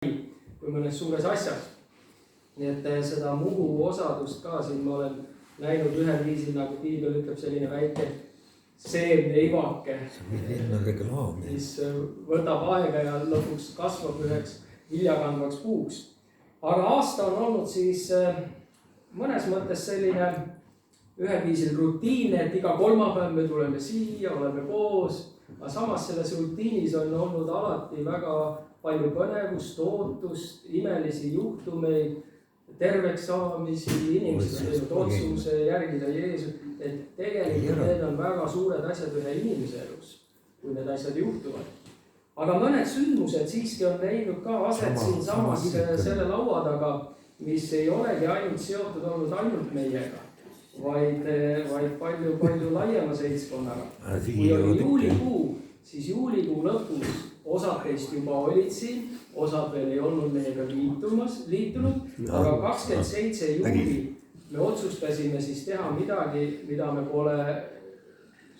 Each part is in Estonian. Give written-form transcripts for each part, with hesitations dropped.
kui mõnes suures asjas. Nii et seda Muhu osadust ka siin ma olen näinud ühel viisil, nagu Piibel ütleb, selline väike seemneivake, mis võtab aega ja lõpuks kasvab üheks viljakandvaks puuks. Aga aasta on olnud siis mõnes mõttes selline ühel viisil rutiinne, et iga kolmapäev me tuleme siia, oleme koos. Aga samas selles rutiinis on olnud alati väga palju põnevust, ootust, imelisi juhtumeid, terveks saamisi, inimesed on teinud otsuse järgida Jeesus. Et tegelikult need on väga suured asjad ühe inimese elus, kui need asjad juhtuvad. Aga mõned sündmused siiski on leidnud ka aset siin samas selle laua taga, mis ei olegi ainult seotud olnud ainult meiega, vaid palju laiema seltskonnaga. Kui oli juulikuu, siis juulikuu lõpus osad teist juba olid siin, osad veel ei olnud meiega liitunud, aga 27. juuli me otsustasime siis teha midagi, mida me pole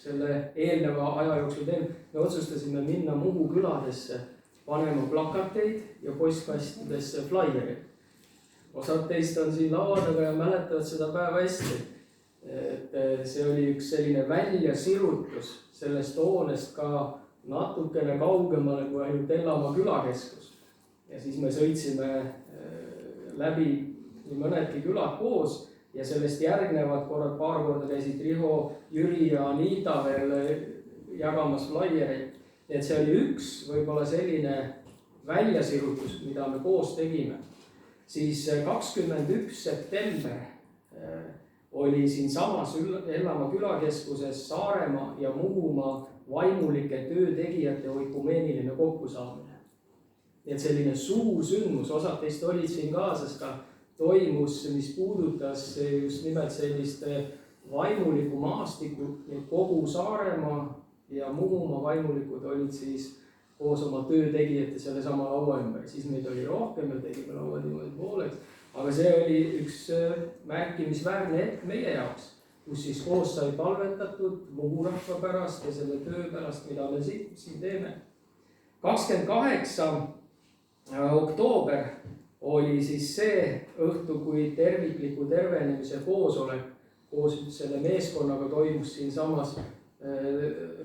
selle eelneva aja jooksul teinud. Me otsustasime minna Muhu küladesse panema plakateid ja postkastidesse flyeri. Osad teist on siin laua taga ja mäletavad seda päeva hästi. Et see oli üks selline väljasirutus sellest hoonest ka natukene kaugemale kui ainult Ellamaa külakeskus. Ja siis me sõitsime läbi mõnedki külad koos ja sellest järgnevad paar korda käisid Riho, Jüri ja Anita veel jagamas flyeri. Et see oli üks võib-olla selline väljasirutus, mida me koos tegime. Siis 21. september oli siin samas Ellamaa külakeskuses Saaremaa ja Muhumaa vaimulike töötegijate oikumeeniline kokkusaamine. Nii et selline suur sündmus, osad teist olid siin kaasas ka, toimus, mis puudutas just nimelt sellist vaimulikku maastikku. Kogu Saaremaa ja Muhumaa vaimulikud olid siis koos oma töötegijate selle sama laua ümber. Siis meid oli rohkem ja tegime laua niimoodi pooleks. Aga see oli üks märkimisväärne hetk meie jaoks, kus siis koos sai palvetatud Muhu rahva pärast ja selle töö pärast, mida me siin teeme. 28. oktoober oli siis see õhtu, kui tervikliku tervenemise koosolek koos selle meeskonnaga toimus siin samas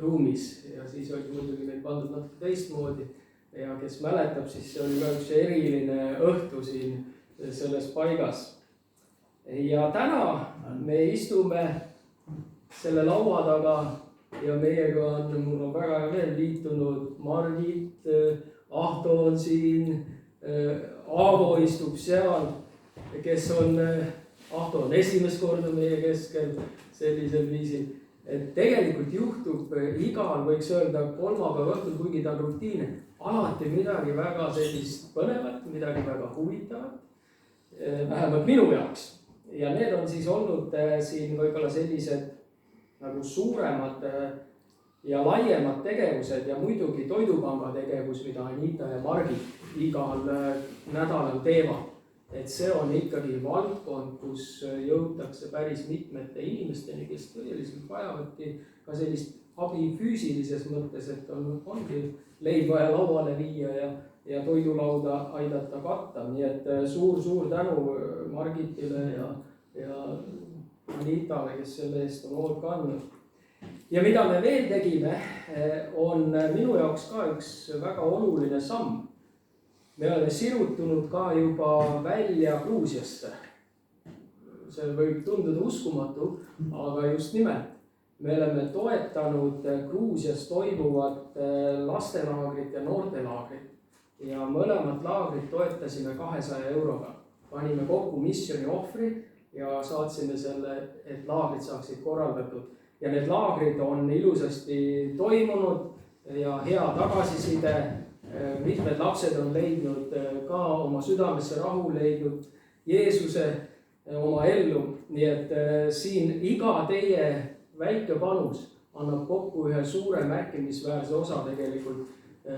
ruumis. Ja siis oli muidugi meil pandud natuke teistmoodi. Ja kes mäletab, siis see oli ka üks eriline õhtu siin selles paigas. Ja täna me istume selle laua taga ja meiega mul on väga hea veel liitunud Margit, Ahto on siin, Aavo istub seal, kes on, Ahto on esimest korda meie keskel sellisel viisil. Et tegelikult juhtub igal, võiks öelda, kolmapäeva õhtul, kuigi ta on rutiine, alati midagi väga sellist põnevat, midagi väga huvitavat, vähemalt minu jaoks. Ja need on siis olnud siin võib-olla sellised nagu suuremad ja laiemad tegevused ja muidugi Toidupanga tegevus, mida Anita ja Margit igal nädalal teevad. Et see on ikkagi valdkond, kus jõutakse päris mitmete inimesteni, kes tõeliselt vajavadki ka sellist abi füüsilises mõttes, et ongi leib vaja lauale viia ja toidulauda aidata katta. Nii et suur tänu Margitile ja Anitale, kes selle eest on hoolt kandnud. Ja mida me veel tegime, on minu jaoks ka üks väga oluline samm. Me oleme sirutunud ka juba välja Gruusiasse. See võib tunduda uskumatu, aga just nimelt. Me oleme toetanud Gruusias toimuvat lastelaagrit ja noortelaagrit. Ja mõlemat laagrit toetasime 200 euroga. Panime kokku missioni ohvri ja saatsime selle, et laagrid saaksid korraldatud. Ja need laagrid on ilusasti toimunud ja hea tagasiside. Mitmed lapsed on leidnud ka oma südamesse rahu, leidnud Jeesuse oma ellu. Nii et siin iga teie väike panus annab kokku ühe suure märkimisväärse osa tegelikult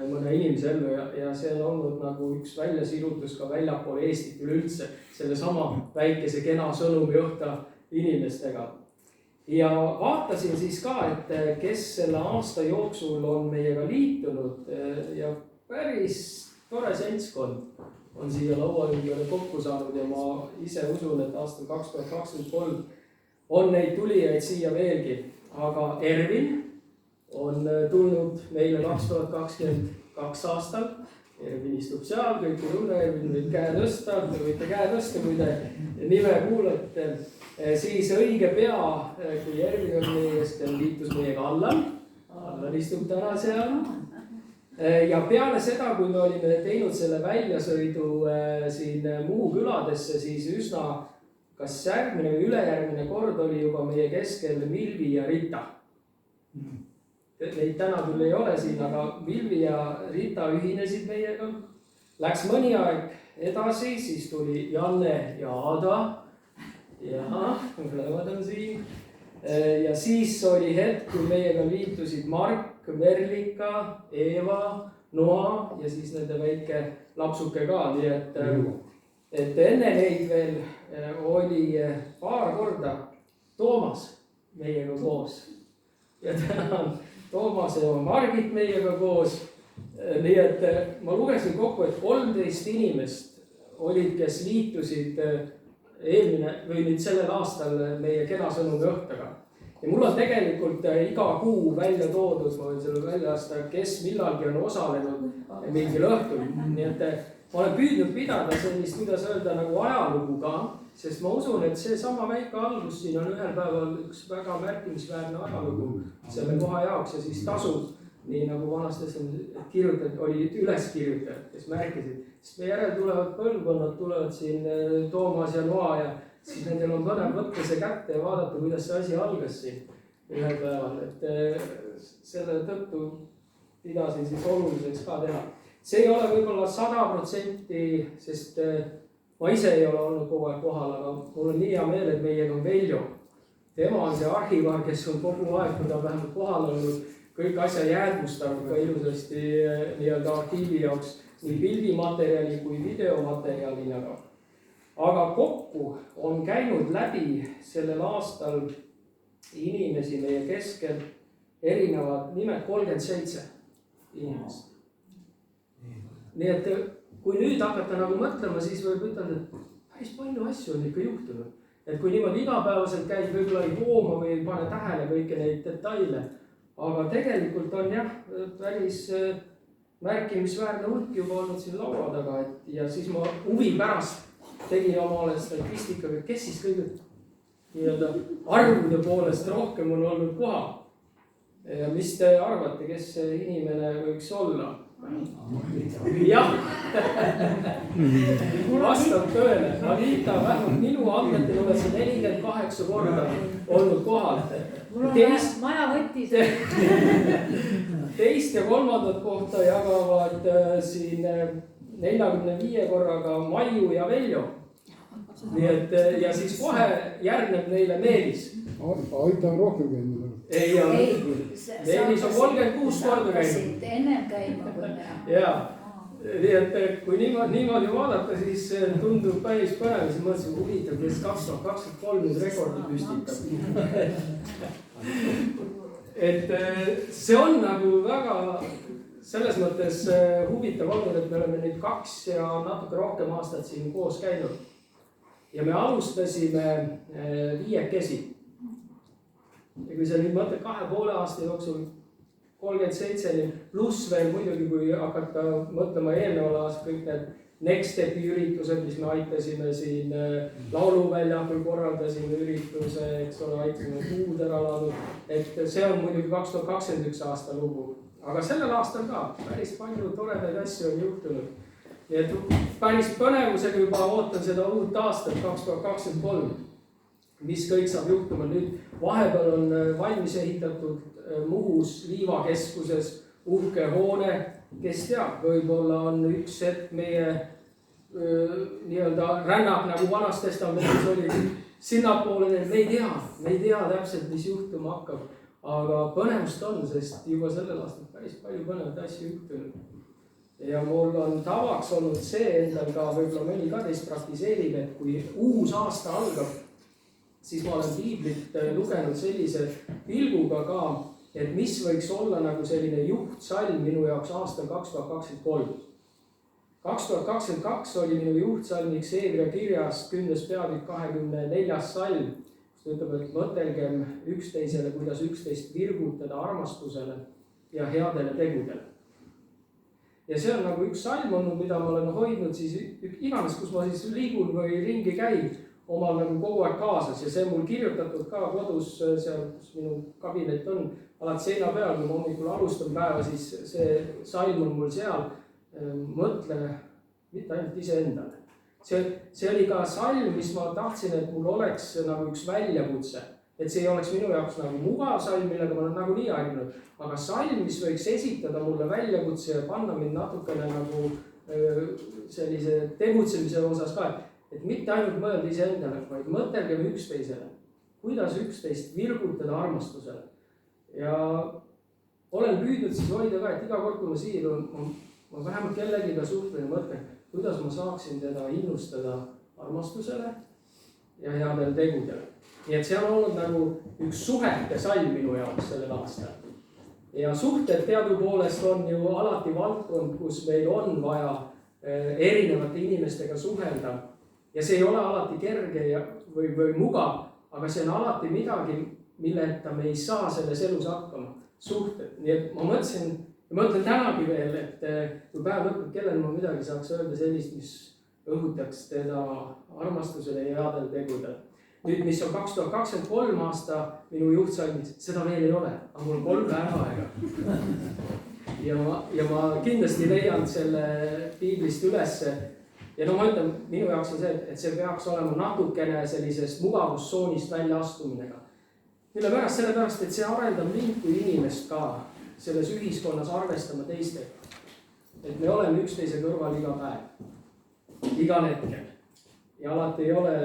mõne inimese ellu. Ja see on olnud nagu üks väljasirutus ka väljapool Eestit üleüldse selle sama väikese kena sõnumi õhta inimestega. Ja vaatasin siis ka, et kes selle aasta jooksul on meiega liitunud ja päris tore seltskond on siia laua ümber kokku saanud ja ma ise usun, et aastal 2023 on neid tulijaid siia veelgi. Aga Ervin on tulnud meile 2022 aastal. Ervin istub seal, kõik ei tunne, Ervin võib käe tõsta, te võite käe tõsta, kui te nime kuulete. Siis õige pea, kui Ervin on meie keskel, liitus meiega Allan. Allan istub täna seal. Ja peale seda, kui me olime teinud selle väljasõidu siin Muhu küladesse, siis üsna kas järgmine või ülejärgmine kord oli juba meie keskel Milvi ja Rita. Neid täna küll ei ole siin, aga Milvi ja Rita ühinesid meiega. Läks mõni aeg edasi, siis tuli Janne ja Aada. Jah, mõlemad on siin. Ja siis oli hetk, kui meiega liitusid Mark, Merlika, Eeva, Noa ja siis nende väike lapsuke ka. Nii et enne neid veel oli paar korda Toomas meiega koos. Ja täna on Toomas ja Margit meiega koos. Nii et ma lugesin kokku, et 13 inimest olid, kes liitusid eelmine või nüüd sellel aastal meie kena sõnumi õhtaga. Ja mul on tegelikult iga kuu välja toodud, ma võin selle välja lasta, kes millalgi on osalenud mingil õhtul. Nii et ma olen püüdnud pidada sellist, kuidas öelda, nagu ajalugu ka, sest ma usun, et see sama väike algus siin on ühel päeval üks väga märkimisväärne ajalugu selle koha jaoks ja siis tasub, nii nagu vanastes kirjutajad, olid üleskirjutajad, kes märkisid. Sest me järel tulevad põlvkonnad, tulevad siin Toomas ja Noa ja siis nendel on põnev võtta see kätte ja vaadata, kuidas see asi algas siin ühel päeval. Et selle tõttu pidasin siis oluliseks ka teha. See ei ole võib-olla 100%, sest ma ise ei ole olnud kogu aeg kohal, aga mul on nii hea meel, et meiega on Veljo. Tema on see arhivar, kes on kogu aeg, kui ta vähemalt kohal olnud, kõik asja jäädvustanud ka ilusasti nii-öelda arhiivi jaoks nii pildimaterjali kui videomaterjalina. Aga kokku on käinud läbi sellel aastal inimesi meie keskel erinevad nimed 37 inimest. Nii et kui nüüd hakata nagu mõtlema, siis võib ütelda, et päris palju asju on ikka juhtunud. Et kui niimoodi igapäevaselt käid, võib-olla ei hooma või ei pane tähele kõiki neid detaile. Aga tegelikult on jah, päris märkimisväärne hulk juba olnud siin laua taga. Ja siis ma huvi pärast tegin omale statistikaga, kes siis kõige nii-öelda arvude poolest rohkem on olnud kohal. Ja mis te arvate, kes see inimene võiks olla? Jah, vastab tõele. Anita, vähemalt minu andmetel oled sa 48 korda olnud kohal. Mul on maja võttis. Teist ja kolmandat kohta jagavad siin 45 korraga Maiu ja Veljo. Nii et ja siis kohe järgneb neile Meelis. Aita on rohkem käinud. Ei, Meelis on 36 korda käinud. Ennem käima kui mina. Jaa, nii et kui niimoodi vaadata, siis tundub päris põnev. Siis mõtlesin, huvitav, kes 2023 nüüd rekordi püstitab. Et see on nagu väga selles mõttes huvitav olnud, et me oleme nüüd 2 ja natuke rohkem aastat siin koos käinud. Ja me alustasime 5. Ja kui sa nüüd mõtled 2,5 aasta jooksul 37, pluss veel muidugi, kui hakata mõtlema eelneval aastal kõik need Next Stepi üritused, mis me aitasime siin lauluväljakul, korraldasime ürituse, eks ole, aitasime kuud ära laulud. Et see on muidugi 2021 aasta lugu. Aga sellel aastal ka päris palju toredaid asju on juhtunud. Nii et päris põnevusega juba ootan seda uut aastat 2023, mis kõik saab juhtuma. Nüüd vahepeal on valmis ehitatud Muhus liivakeskuses uhke hoone, kes teab, võib-olla on üks hetk meie nii-öelda rännak nagu Vanas Testamendis oli sinnapoole, me ei tea täpselt, mis juhtuma hakkab, aga põnevust on, sest juba sellel aastal päris palju põnevat asju juhtunud. Ja mul on tavaks olnud see endal ka, võib-olla mõni ka teist praktiseerib, et kui uus aasta algab, siis ma olen piiblit lugenud sellise pilguga ka, et mis võiks olla nagu selline juhtsalm minu jaoks aastal 2023. 2022 oli minu juhtsalmiks Hebra kirjas 10. peatükk 24. salm, kus ta ütleb, et mõtelgem üksteisele, kuidas üksteist virgutada armastusele ja headele tegudele. Ja see on nagu üks salm olnud, mida ma olen hoidnud siis iganes, kus ma siis liigun või ringi käin, omal nagu kogu aeg kaasas ja see on mul kirjutatud ka kodus seal, kus minu kabinet on, alati seina peal, kui ma hommikul alustan päeva, siis see salm on mul seal. Mõtle mitte ainult iseendale. See oli ka salm, mis ma tahtsin, et mul oleks nagu üks väljakutse. Et see ei oleks minu jaoks nagu mugav salm, millega ma olen nagunii harjunud. Aga salm, mis võiks esitada mulle väljakutse ja panna mind natukene nagu sellise tegutsemise osas ka. Et mitte ainult mõelda iseendale, vaid mõtelgem üksteisele. Kuidas üksteist virgutada armastusele. Ja olen püüdnud siis hoida ka, et iga kord, kui ma siia ma vähemalt kellegiga suhtlen ja mõtlen, kuidas ma saaksin teda innustada armastusele ja headele tegudele. Nii et see on olnud nagu üks suhete salm minu jaoks sellel aastal. Ja suhted teadupoolest on ju alati valdkond, kus meil on vaja erinevate inimestega suhelda. Ja see ei ole alati kerge või mugav, aga see on alati midagi, milleta me ei saa selles elus hakkama. Suhted. Nii et ma mõtlesin, ja ma ütlen tänagi veel, et kui päev lõpeb, kellel ma midagi saaks öelda sellist, mis õhutaks teda armastusele ja headele tegudele. Nüüd, mis on 2023 aasta minu juhtsalmid, seda veel ei ole, aga mul on 3 päeva aega. Ja ma kindlasti leian selle piiblist ülesse. Ja no ma ütlen, minu jaoks on see, et see peaks olema natukene sellisest mugavustsoonist välja astuminega. Mille pärast? Sellepärast, et see arendab mind kui inimest ka. Selles ühiskonnas arvestama teistega. Et me oleme üksteise kõrval iga päev, igal hetkel. Ja alati ei ole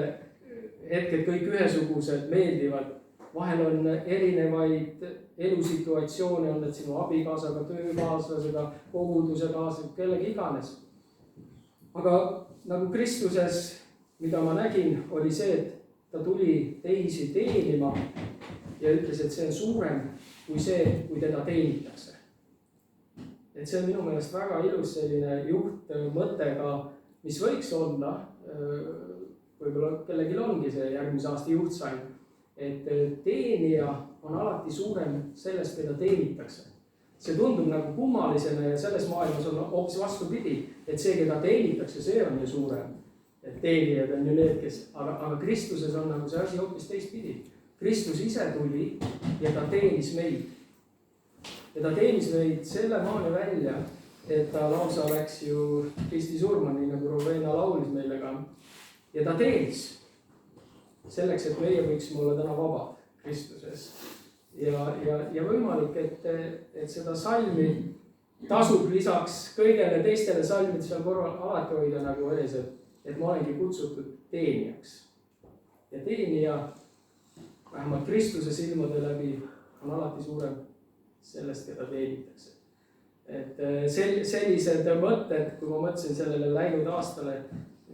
hetked kõik ühesugused, meeldivad. Vahel on erinevaid elusituatsioone, on need sinu abikaasaga, töökaaslasega, koguduse kaaslasega, kellegi iganes. Aga nagu Kristuses, mida ma nägin, oli see, et ta tuli teisi teenima ja ütles, et see on suurem kui see, kui teda teenitakse. Et see on minu meelest väga ilus selline juhtmõttega, mis võiks olla, võib-olla kellegil ongi see järgmise aasta juhtsaim, et teenija on alati suurem sellest, keda teenitakse. See tundub nagu kummalisena ja selles maailmas on hoopis vastupidi, et see, keda teenitakse, see on ju suurem. Et teenijad on ju need, kes, aga Kristuses on nagu see asi hoopis teistpidi. Kristus ise tuli ja ta teenis meid. Ja ta teenis meid selle maani välja, et ta lausa läks ju Kristi surma, nii nagu Roveina laulis meile ka. Ja ta teenis selleks, et meie võiksime olla täna vaba Kristuses. Ja võimalik, et seda salmi tasub lisaks kõigele teistele salmid seal korral alati hoida nagu ees, et ma olengi kutsutud teenijaks. Ja teenija vähemalt Kristuse silmade läbi on alati suurem sellest, keda teenitakse. Et sellised mõtted, kui ma mõtlesin sellele läinud aastale,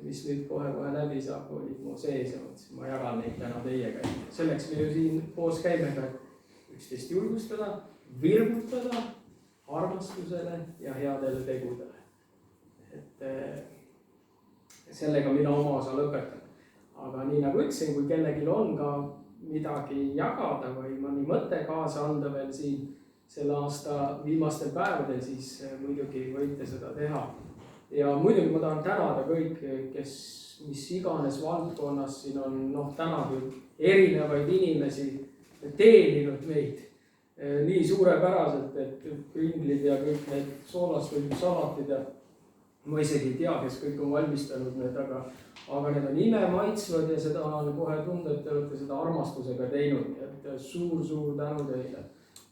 mis nüüd kohe läbi saab, olid mu sees ja mõtlesin, ma jagan neid täna teiega. Selleks me ju siin koos käime, et üksteist julgustada, virgutada armastusele ja headele tegudele. Et sellega mina oma osa lõpetan. Aga nii nagu ütlesin, kui kellelgi on ka midagi jagada või mõni mõte kaasa anda veel siin selle aasta viimastel päevadel, siis muidugi võite seda teha. Ja muidugi ma tahan tänada kõik, kes mis iganes valdkonnas siin on tänagi erinevaid inimesi teeninud meid nii suurepäraselt, et kringlid ja kõik need soolastuid salatid ja ma isegi ei tea, kes kõik on valmistanud need, aga need on imemaitsvad ja seda on kohe tunda, et te olete seda armastusega teinud, et suur tänu teile.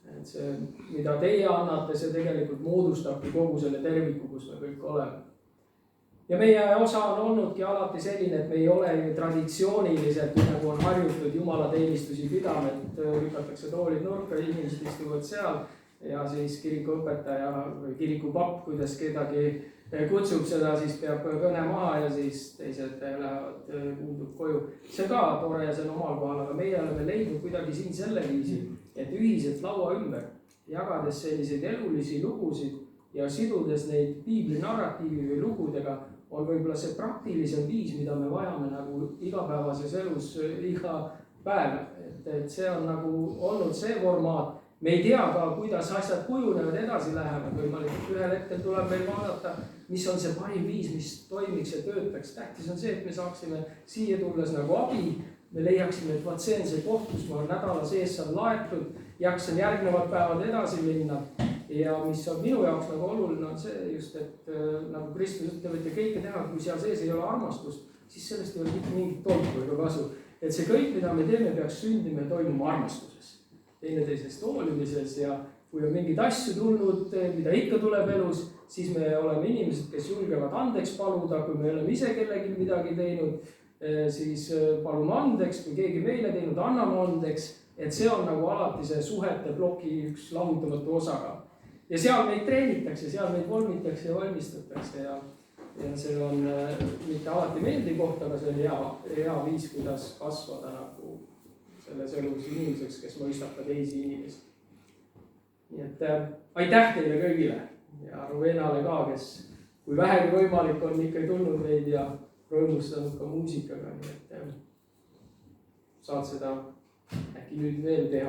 Et see, mida teie annate, see tegelikult moodustabki kogu selle terviku, kus me kõik oleme. Ja meie osa on olnudki alati selline, et me ei ole traditsiooniliselt, nagu on harjutud jumalateenistusi pidama, et lükatakse toolid nurka, inimesed istuvad seal ja siis kirikuõpetaja või kirikupapp, kuidas kedagi kutsub seda, siis peab kõne maha ja siis teised lähevad kuuldub koju. See ka tore ja see on omal kohal, aga meie oleme leidnud kuidagi siin selle viisi, et ühiselt laua ümber, jagades selliseid elulisi lugusid ja sidudes neid piibli narratiivi või lugudega, on võib-olla see praktilisem viis, mida me vajame nagu igapäevases elus iga päev. Et see on nagu olnud see formaat. Me ei tea ka, kuidas asjad kujunevad, edasi lähevad. Võimalikult ühel hetkel tuleb meil vaadata, mis on see parim viis, mis toimiks ja töötaks. Tähtis on see, et me saaksime siia tulles nagu abi. Me leiaksime, et vaat see on see koht, kus ma nädala sees saan laetud, jaksan järgnevad päevad edasi minna. Ja mis on minu jaoks nagu oluline on see just, et nagu Kristus ütleb, et kõike teha, kui seal sees ei ole armastust, siis sellest ei ole mitte mingit tolku ega kasu. Et see kõik, mida me teeme, peaks sündima ja toimuma armastuses, teineteisest hoolimises ja kui on mingeid asju tulnud, mida ikka tuleb elus, siis me oleme inimesed, kes julgevad andeks paluda, kui me oleme ise kellegi midagi teinud, siis palume andeks, kui keegi meile teinud, anname andeks, et see on nagu alati see suhete ploki üks lahutamatu osaga. Ja seal meid treenitakse, seal meid volmitakse ja valmistatakse ja see on mitte alati meeldiv koht, aga see on hea viis, kuidas kasvada nagu selles elus inimeseks, kes mõistab ka teisi inimesi. Nii et aitäh teile kõigile ja Ruvenale ka, kes kui vähegi võimalik on ikka tulnud meid ja rõõmustanud ka muusikaga. Nii et saad seda äkki nüüd veel teha.